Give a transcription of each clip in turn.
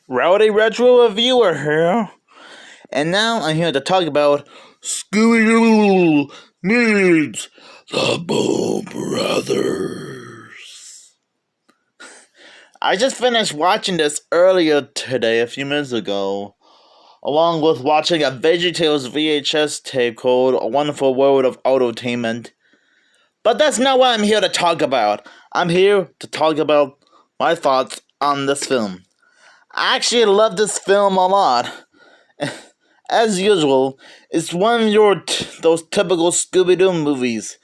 Rowdy Retro Reviewer here, and now I'm here to talk about Scooby-Doo meets the Boo Brothers. I just finished watching this earlier today, a few minutes ago, along with watching a VeggieTales VHS tape called A Wonderful World of Autotainment. But that's not what I'm here to talk about. I'm here to talk about my thoughts on this film. I actually love this film a lot. As usual, it's one of those typical Scooby-Doo movies.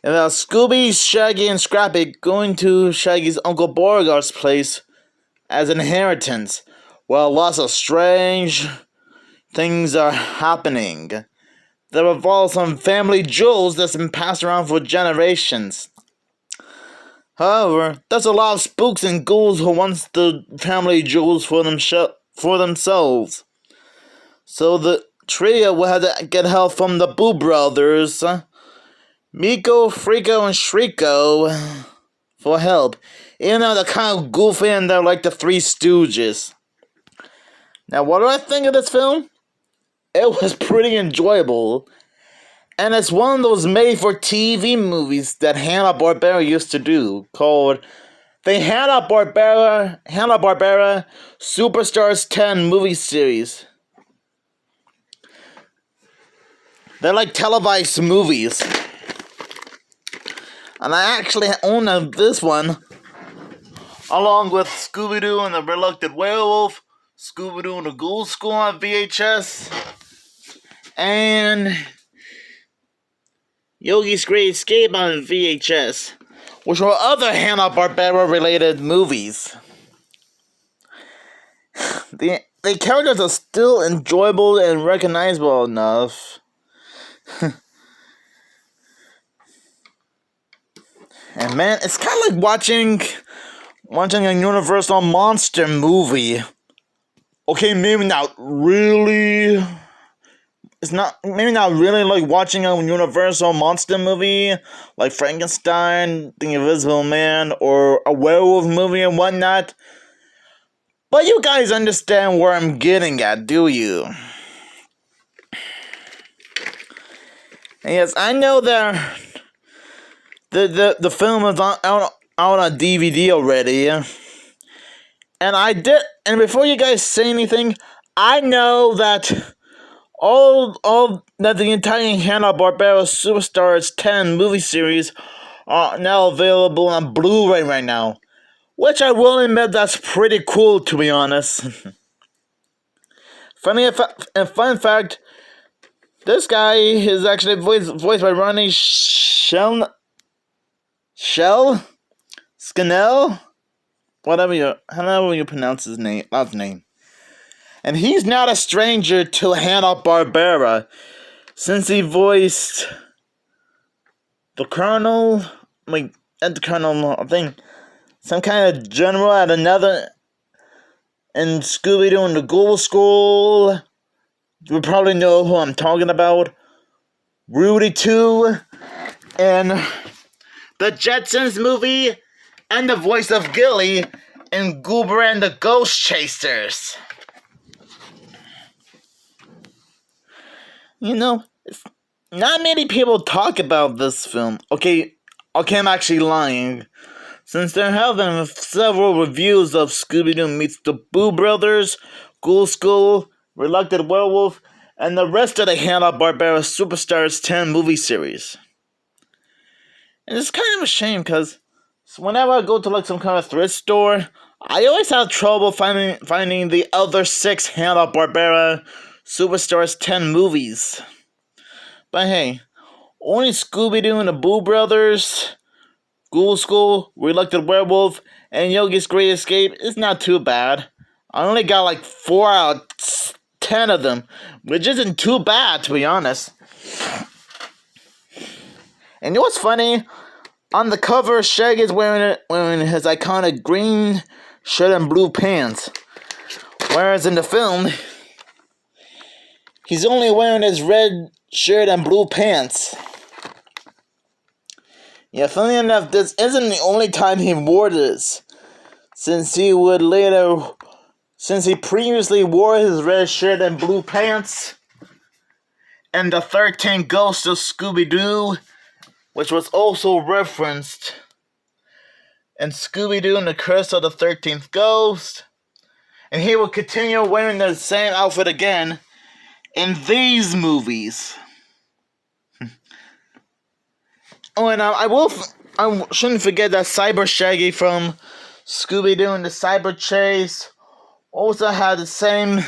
About Scooby, Shaggy, and Scrappy going to Shaggy's Uncle Beauregard's place as inheritance, while lots of strange things are happening that revolve some family jewels that's been passed around for generations. However, there's a lot of spooks and ghouls who want the family jewels for themselves. So the trio will have to get help from the Boo Brothers, Miko, Frico, and Shriko, for help. Even though they're kind of goofy and they're like the Three Stooges. Now, what do I think of this film? It was pretty enjoyable. And it's one of those made-for-TV movies that Hanna-Barbera used to do, called the Hanna-Barbera Superstars 10 movie series. They're like televised movies. And I actually own this one, along with Scooby-Doo and the Reluctant Werewolf, Scooby-Doo and the Ghoul School on VHS, and Yogi's Great Escape on VHS, which were other Hanna-Barbera related movies. The characters are still enjoyable and recognizable enough. And man, it's kind of like watching a Universal monster movie. Okay, maybe not really. It's maybe not really like watching a Universal monster movie, like Frankenstein, The Invisible Man, or a werewolf movie and whatnot. But you guys understand where I'm getting at, do you? And yes, I know that the film is out on DVD already. And before you guys say anything, I know that that the entire Hanna-Barbera Superstars 10 movie series are now available on Blu-ray right now, which I will admit that's pretty cool, to be honest. Fun fact, this guy is actually voiced by Ronnie Scannell, however you pronounce his last name. And he's not a stranger to Hanna-Barbera, since he voiced the Colonel, I think, some kind of general at another, in Scooby-Doo and the Ghoul School. You probably know who I'm talking about. Rudy 2, and the Jetsons movie, and the voice of Gilly in Goober and the Ghost Chasers. You know, not many people talk about this film. Okay, I'm actually lying. Since there have been several reviews of Scooby-Doo meets the Boo Brothers, Ghoul School, Reluctant Werewolf, and the rest of the Hanna-Barbera Superstars 10 movie series. And it's kind of a shame, because whenever I go to like some kind of thrift store, I always have trouble finding the other 6 Hanna-Barbera Superstars 10 movies. But hey, only Scooby-Doo and the Boo Brothers, Ghoul School, Reluctant Werewolf, and Yogi's Great Escape is not too bad. I only got like 4 out of 10 of them, which isn't too bad, to be honest. And you know what's funny? On the cover, Shaggy's wearing his iconic green shirt and blue pants, whereas in the film, he's only wearing his red shirt and blue pants. Yeah, funny enough, this isn't the only time he wore this, since he previously wore his red shirt and blue pants in the 13th Ghost of Scooby-Doo, which was also referenced in Scooby-Doo and the Curse of the 13th Ghost. And he will continue wearing the same outfit again in these movies. Oh, and I shouldn't forget that Cyber Shaggy from Scooby-Doo and the Cyber Chase also had the same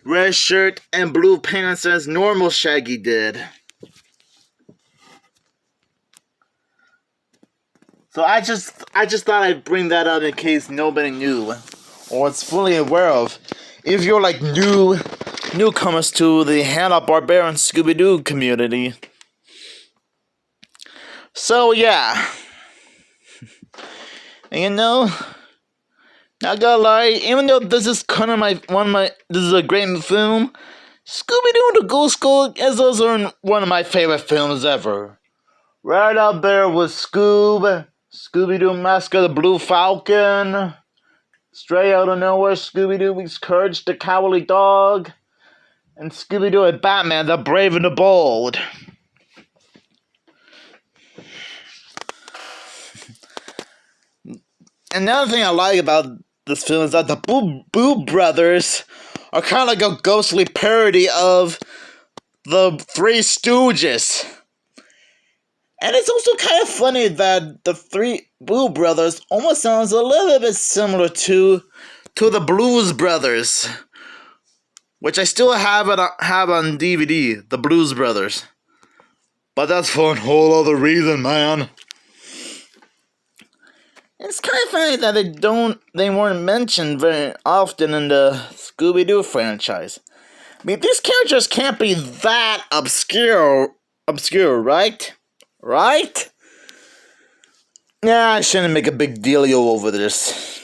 red shirt and blue pants as normal Shaggy did. So I just thought I'd bring that up in case nobody knew or was fully aware of. If you're like newcomers to the Hanna-Barbera and Scooby-Doo community. So yeah. And you know, not gonna lie, even though this is kind of this is a great film, Scooby-Doo and the Ghost School is also one of my favorite films ever. Right up there with Scooby-Doo Mask of the Blue Falcon, Stray Out of Nowhere, Scooby-Doo meets Courage the Cowardly Dog, and Scooby-Doo and Batman, the Brave and the Bold. Another thing I like about this film is that the Boo Brothers are kind of like a ghostly parody of the Three Stooges. And it's also kind of funny that the three Boo Brothers almost sounds a little bit similar to the Blues Brothers, which I still have on DVD, the Blues Brothers. But that's for a whole other reason, man. It's kind of funny that they weren't mentioned very often in the Scooby-Doo franchise. I mean, these characters can't be that obscure, right? Right? Nah, I shouldn't make a big dealio over this.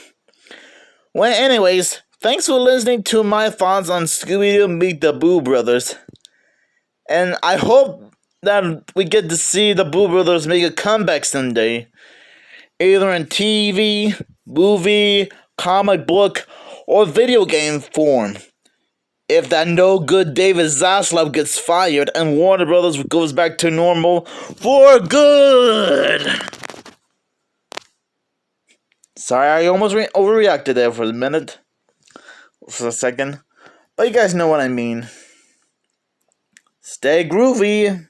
Well, anyways, thanks for listening to my thoughts on Scooby-Doo Meet the Boo Brothers. And I hope that we get to see the Boo Brothers make a comeback someday. Either in TV, movie, comic book, or video game form. If that no good David Zaslav gets fired and Warner Brothers goes back to normal for good. Sorry, I almost overreacted there for a second. But you guys know what I mean. Stay groovy.